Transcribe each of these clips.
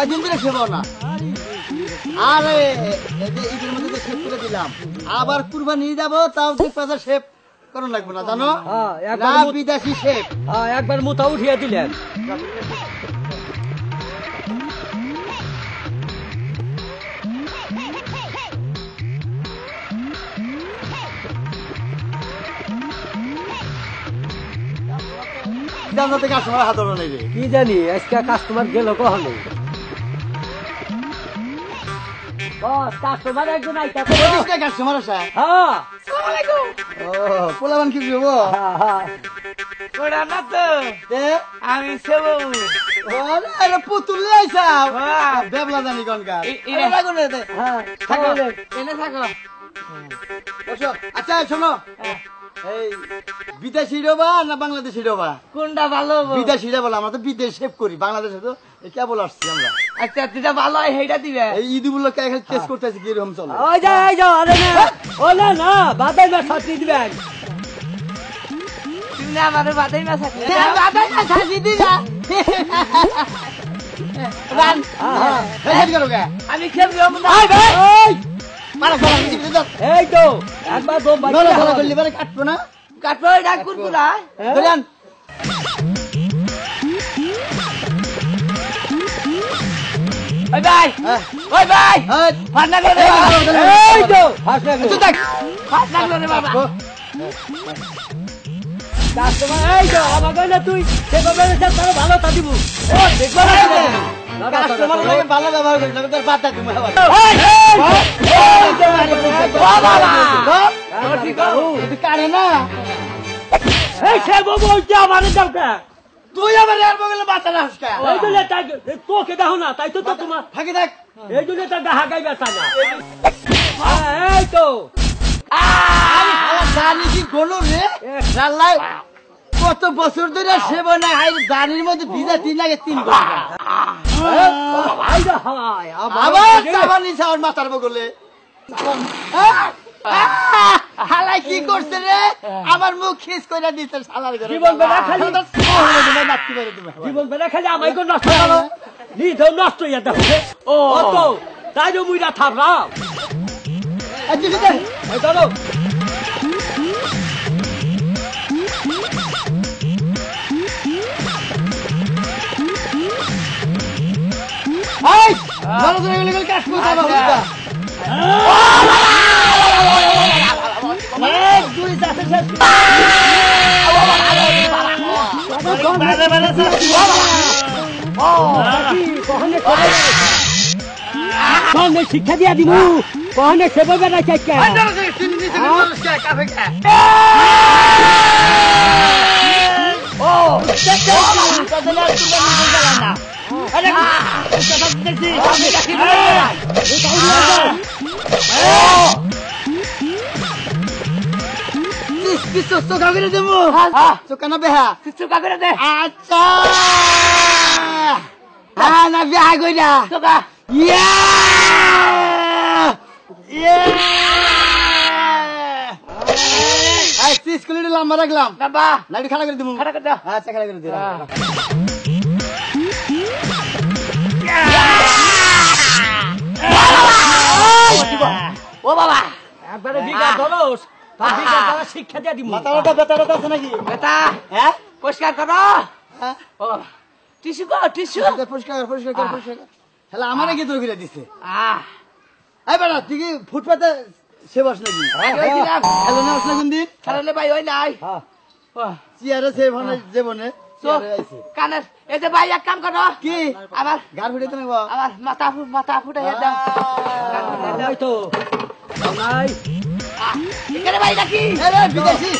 কয়দিন ধরে সেবো না। আরে ঈদের মধ্যে শেভ করে দিলাম, আবার কুরবানি যাবো, তাও 2 শেভ করুন লাগবে না জানো, বিদেশি শেভ। একবার মুতা উঠিয়ে দিলেন। কাস্টমার হাত নেই রে, কি জানি আজকে কাস্টমার গেল কখনো। কাস্টমার একজন কাস্টমার আসা। হ্যাঁ পোলাবান কি দেবো আমি সেবো পুতুল আইসা বেবলা জানি কনকার। আচ্ছা শোনো, এই বিদেশি ডোবা না বাংলাদেশি ডোবা কোনটা ভালো? বিদেশিটা বলো, আমরা তো বিদেশ শেভ করি, বাংলাদেশে তো কেবল আসছি আমরা। আচ্ছা যেটা ভালো হয় সেইটা দিবে। এই ঈদগুলো কেস করতেছি কিরকম চলে। আরে না ও না না বাদাই মাছ ছাড়তে দিবেন। তুমি না আমাদের বাদাই মাছ ছাড়তে বাদাই মাছ ছাড়তে দিবা। আমি খেলবো এই তো একবার দম করলি পরে কাটবো না, কাটবো এটা কুরকুরা ধরেন। ওই ভাই ওই ভাই ফাট লাগলো রে, এই তো ফাট লাগলো, ফাট লাগলো রে বাবা। কাস্টমার এই তো আমাকে না তুই সেভাবে তার ভালো তা দিব। ও দেখবা না কাস্টমার লাগে ভালো ব্যবহার করি না, তোর বাতা তুমি আবার কাটে না। এই সে বলছে আমার দরকার, তুই আবার এর বগলে বাতা না হসকা। এই জন্য তোকে দেখো না, তাই তো তোমার ফাঁকি দেখ, এই জন্য তার দেখা গাই বেচা না। এই তো জানি কি গলো রে রাল্লাই, কত বছর ধরে সেবা না, জানির মধ্যে ভিজা 3 লাগে 3 ঘন্টা। আবার নিচে আমার মাথার বগলে হালাই কি করছে রে, আমার মুখ খিস করে দিতে শালার ঘরে। জীবন বেড়া খালি জীবন বেড়া খালি আমায় কোন নষ্ট করো, নিজেও নষ্ট হইয়া দেখো। ও তো তাই তো মুইরা থাপলাম। চলো শিক্ষা দিয়া দিব কখনে সেবা বেড়া চাইছে। চোখানা বেহা চোখা করে দে। আচ্ছা না বেহা কইরা চোখা লম্বা রাখলাম বাবা, লাইট খাড়া করে দিব। খাড়া করে দাও। আচ্ছা খাড়া করে দিলাম। ও বাবা একবারে বিঘা ধরোস, তার বিঘা দ্বারা শিক্ষা দিয়া দিব। মাথাটা বেতাটা আছে নাকি? বেটা হ্যাঁ পরিষ্কার করো। হ্যাঁ ও বাবা টিস্যু কর, টিস্যু। পরিষ্কার পরিষ্কার পরিষ্কার। হ্যাঁ আমারে কি তোর ফিরে দিছে? আহ এই বেটা তুই কি ফুটপাতে সেবাস নাকি? হ্যালো না আসলে কোন দিন খেলালে ভাই ওই নাই চেয়ারে সেব হয় জীবনে কানের। এই যে ভাই এক কাম করো, কি আমার গার ফুটে তো আমার মাথা ফুটাই দাও। এই তো নাই এখানে ভাই নাকি বিদেশি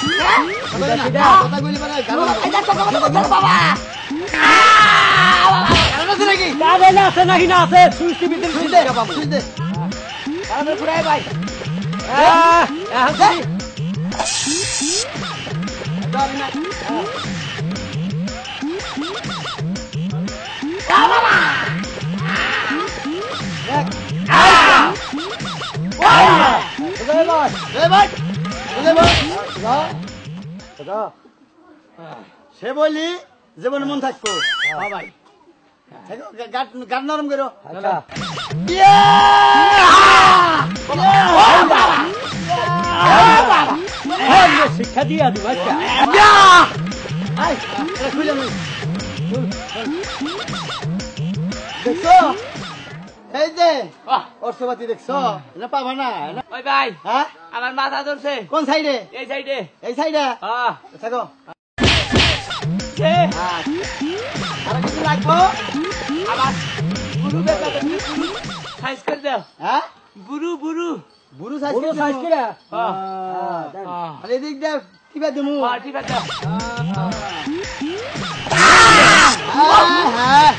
কথা বলি মানে বাবা নাকি কারে না আছে নাকি না আছে সুইচি ভিতরে সুইচ দেখা পাবো। কানের ফুটাই ভাই সে বলি জীবনে মন থাকবো। ভাই গান নরম করো আচ্ছা শিক্ষা দিয়া দিব আচ্ছা খুলে দেখছো এই যে অর্থপাতি দেখছো না পাবা না ওই ভাই হ্যাঁ আমার মাথা ধরছে কোন সাইডে এই সাইডে এই সাইডে থাকো আর কিছু লাগবো আমার বুড়ু বেটা সাইজ করে দাও হ্যাঁ বুড়ু বুড়ু বুড়ো সাইজ বড় সাইজ কিরা আর এদিক দিয়ে কিবা দিমু ঠিক আছে হ্যাঁ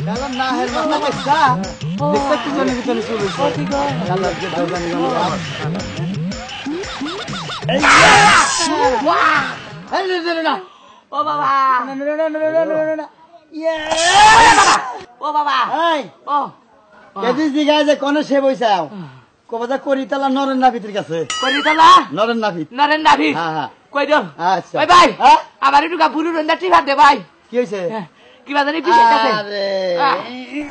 কালাম না হের মাথা দেখছা দেখতে কি জানি ভিতরে শুরু হইছে কালাম যে দরজা নিগম এই না ও বাবা না ইয়ে ও বাবা এই ও কেদিস দিগায় যে কোনে সে বইছাও কবাজা করিতালা নরেন নাভিতের কাছে করিতলা নরেন নাভিত নরেন নাভি হ্যাঁ হ্যাঁ কই দাও আচ্ছা ওই ভাই হ্যাঁ আমার একটু বুড়ু রন্দা টিফা দে ভাই কি হইছে কি বাজারে পিছে আছে আরে এই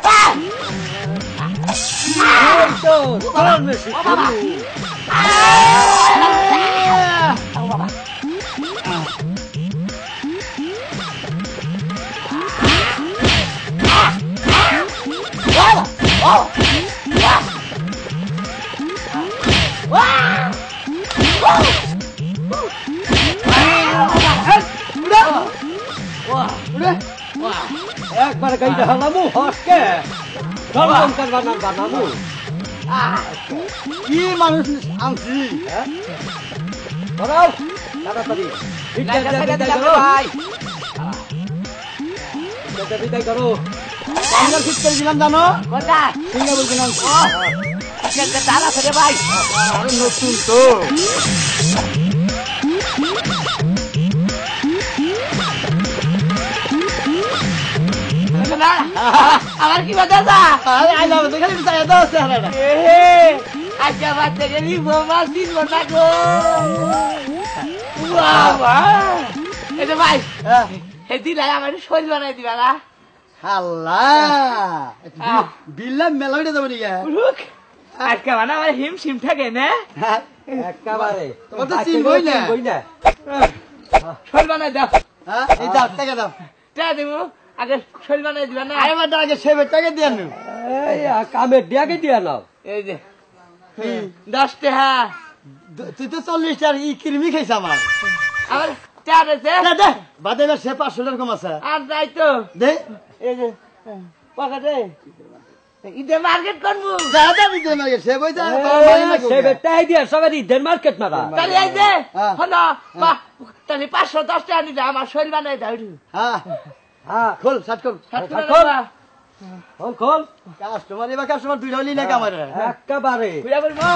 তো কোন মেশি ও বাবা ও বাবা একবার গাইতে হালামু হসকে জলম করবা না বানামু কি মানুষ আনছি ধরাও তাড়াতাড়ি বিদায় করো ভাই বিদায় করো আমরা ঠিক করে দিলাম জানো কোথা সিঙ্গাপুর কিনাম কেটে তারা ফেরে ভাই আরে নতুন তো আমার কি বাজা আরে আই যাবে তো খালি চাই দাও চেহারাটা আচ্ছা বাচ্চা গেলি বোমা দিন বনা গো বাবা এটা ভাই হ্যাঁ হে দিলাই আমার শরীর বানাই দিবা না আল্লাহ বিল্লা মেলা হইতে যাবে নাকি রুক আজকে মানে আমার হিম শিম থাকে না একেবারে তোমার তো চিনবই না। শরীর বানাই দাও হ্যাঁ এই দাও টাকা দাও টা দেবো আগে শরীর বানাই দিবা না আরে মাটা আগে সেবে টাকা দিয়ে আনু এই কামে দিয়াকে দিয়া নাও এই যে 10 টাকা তুই তো 40 টার ই কিরমি খাইছ আমার আমার টাকা আছে দে দে বাদে এবার সে 500 টাকা কম আছে আর যাই তো দে এই যে পাকা দে ইদে মার্কেট করবো দাদা দিতে লাগে সে বইতা সে বেটাই দিয়া সবাই ঈদের মার্কেট মারা তাহলে এই যে হ্যাঁ। হলো বা তাহলে 510 টাকা নিলে আমার শরীর বানাই দাও হ্যাঁ হ্যাঁ খোল শার্ট খোল খোল খোল কাস্টমার এবার কাস্টমার দুইটা হলি না কামার একেবারে ঘুরে বলবো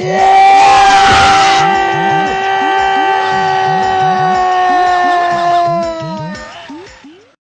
হ্যাঁ